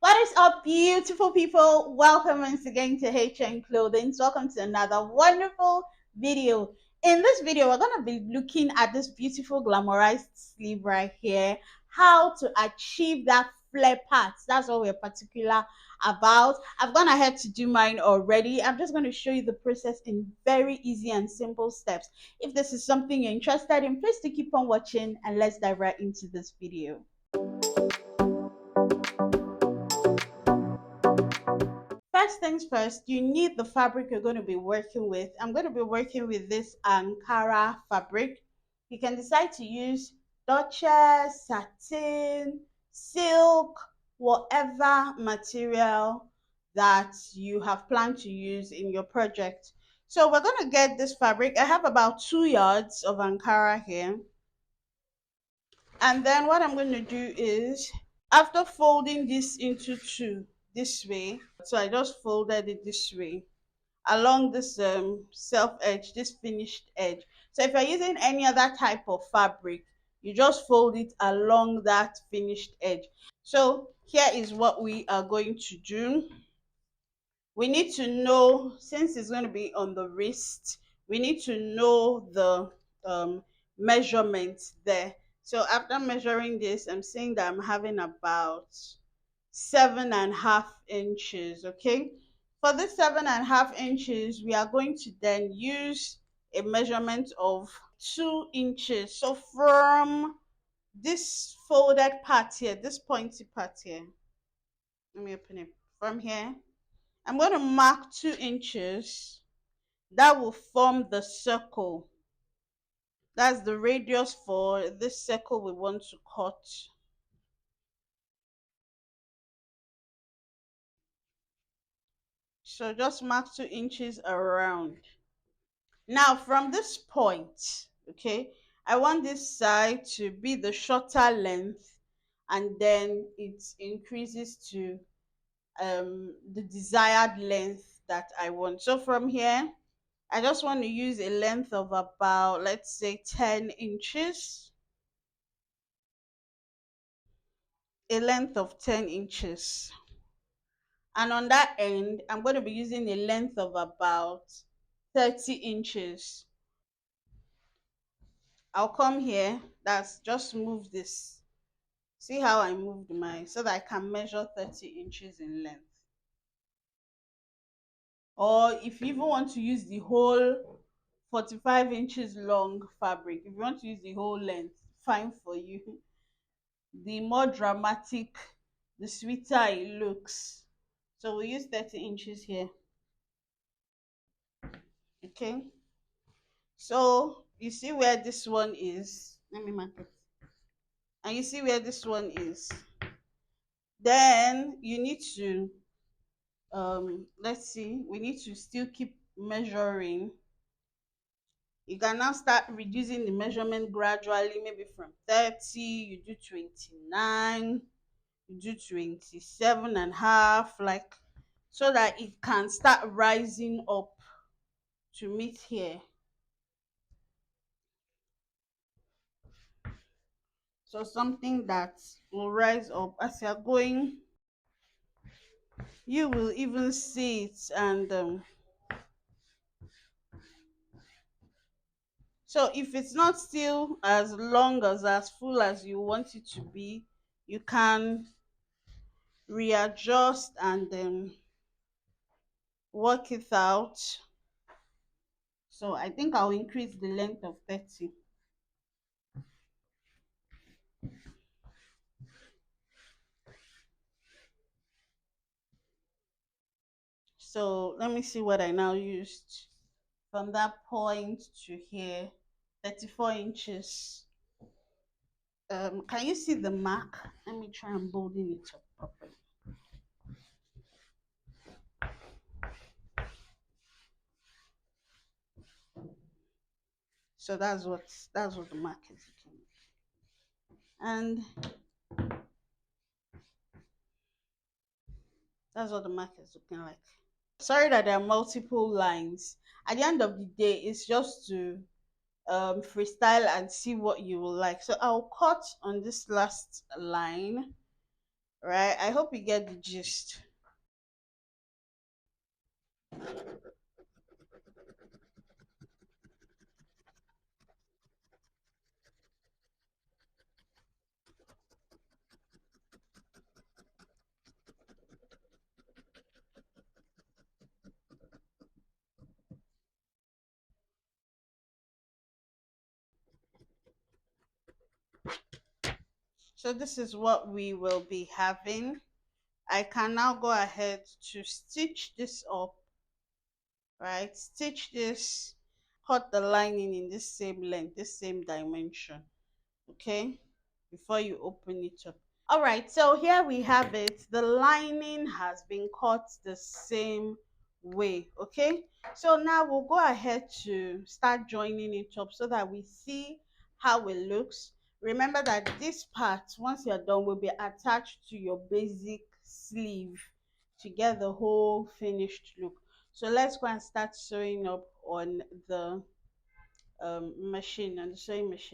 What is up, beautiful people? Welcome once again to HN Clothing. Welcome to another wonderful video. In this video, we're going to be looking at this beautiful glamorized sleeve right here. How to achieve that flare part. That's what we're particular about. I've gone ahead to do mine already. I'm just going to show you the process in very easy and simple steps. If this is something you're interested in, please do keep on watching and let's dive right into this video. First things first, you need the fabric you're going to be working with. I'm going to be working with this Ankara fabric. You can decide to use Duchess, satin, silk, whatever material that you have planned to use in your project. So we're going to get this fabric. I have about 2 yards of Ankara here. And then what I'm going to do is, after folding this into two this way, so I just folded it this way along this self edge, this finished edge. So if you're using any other type of fabric, you just fold it along that finished edge. So here is what we are going to do. We need to know, since it's going to be on the wrist, we need to know the measurement there. So after measuring this, I'm saying that I'm having about 7.5 inches. Okay, for this 7.5 inches, we are going to then use a measurement of 2 inches. So from this folded part here, this pointy part here, let me open it. From here, I'm going to mark 2 inches. That will form the circle. That's the radius for this circle we want to cut. So just mark 2 inches around. Now from this point, okay, I want this side to be the shorter length, and then it increases to the desired length that I want. So from here, I just want to use a length of about, let's say, 10 inches. A length of 10 inches. And on that end, I'm going to be using a length of about 30 inches. I'll come here. That's just move this. See how I moved mine so that I can measure 30 inches in length. Or if you even want to use the whole 45 inches long fabric, if you want to use the whole length, fine for you. The more dramatic, the sweeter it looks. So we use 30 inches here. Okay, so you see where this one is. Let me mark it. And you see where this one is. Then you need to let's see, we need to still keep measuring. You can now start reducing the measurement gradually, maybe from 30, you do 29, you do 27 and a half, like, so that it can start rising up to meet here. So something that will rise up as you're going, you will even see it. And so if it's not still as long as full as you want it to be, you can readjust and work it out. So I think I'll increase the length of 30. So let me see what I now used from that point to here. 34 inches. Can you see the mark? Let me try and bolden it up properly. So that's what the mark is looking like. And that's what the mark is looking like. Sorry that there are multiple lines. At the end of the day, it's just to freestyle and see what you will like. So I'll cut on this last line right? I hope you get the gist. So this is what we will be having. I can now go ahead to stitch this up, right? Stitch this, cut the lining in this same length, this same dimension, okay? Before you open it up. All right, so here we have it. The lining has been cut the same way, okay? So now we'll go ahead to start joining it up so that we see how it looks. Remember that this part, once you're done, will be attached to your basic sleeve to get the whole finished look. So let's go and start sewing up on the machine, on the sewing machine.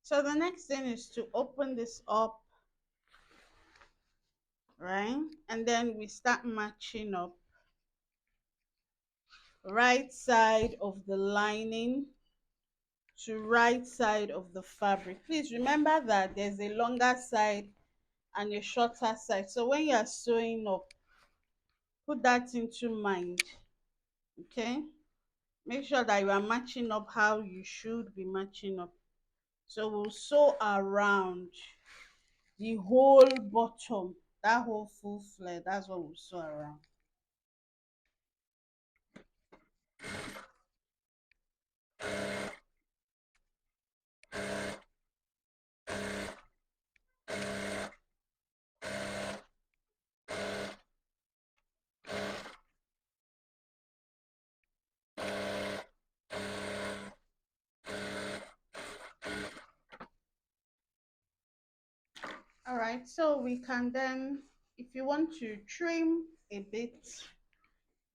So the next thing is to open this up, right? And then we start matching up right side of the lining to right side of the fabric. Please remember that there's a longer side and a shorter side. So when you are sewing up, put that into mind, okay? Make sure that you are matching up how you should be matching up. So we'll sew around the whole bottom, that whole full flare. That's what we'll sew around. All right, so we can then, if you want to trim a bit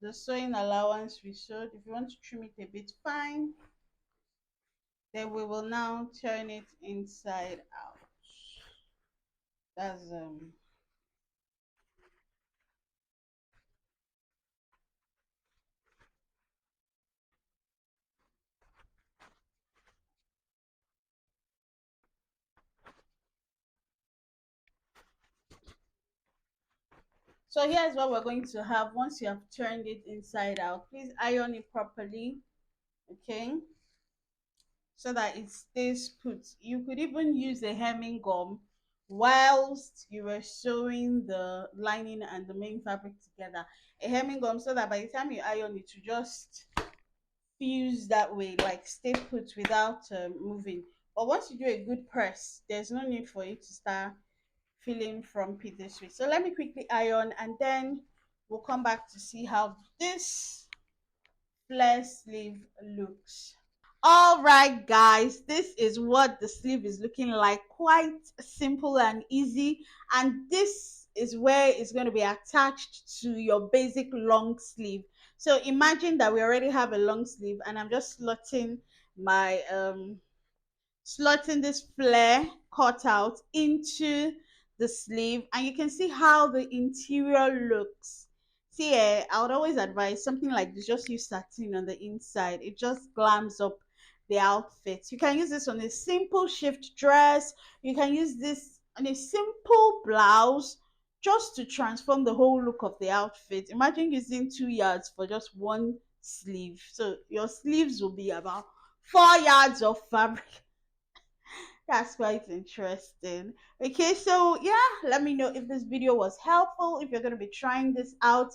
the sewing allowance we sewed, if you want to trim it a bit, fine. Then we will now turn it inside out. That's so here's what we're going to have once you have turned it inside out. Please iron it properly, okay? So that it stays put. You could even use a hemming gum whilst you were sewing the lining and the main fabric together. A hemming gum so that by the time you iron it, you just fuse that way, like stay put without moving. But once you do a good press, there's no need for it to start feeling frumpy this way. So let me quickly iron and then we'll come back to see how this flare sleeve looks. All right, guys, this is what the sleeve is looking like. Quite simple and easy. And this is where it's going to be attached to your basic long sleeve. So imagine that we already have a long sleeve and I'm just my slotting this flare cutout into the sleeve, and you can see how the interior looks. See, I would always advise something like this, just use satin on the inside. It just glams up the outfit. You can use this on a simple shift dress. You can use this on a simple blouse just to transform the whole look of the outfit. Imagine using 2 yards for just one sleeve. So your sleeves will be about 4 yards of fabric. That's quite interesting. Okay, so yeah, let me know if this video was helpful. If you're going to be trying this out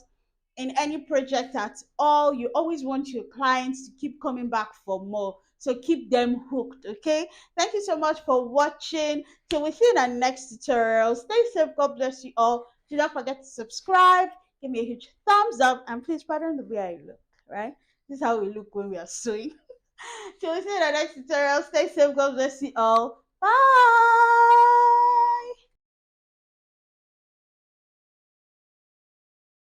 in any project at all, you always want your clients to keep coming back for more. So keep them hooked, okay? Thank you so much for watching. Till we see you in the next tutorial. Stay safe. God bless you all. Do not forget to subscribe. Give me a huge thumbs up. And please pardon the way I look, right? This is how we look when we are sewing. Till we see you in the next tutorial. Stay safe. God bless you all. Bye.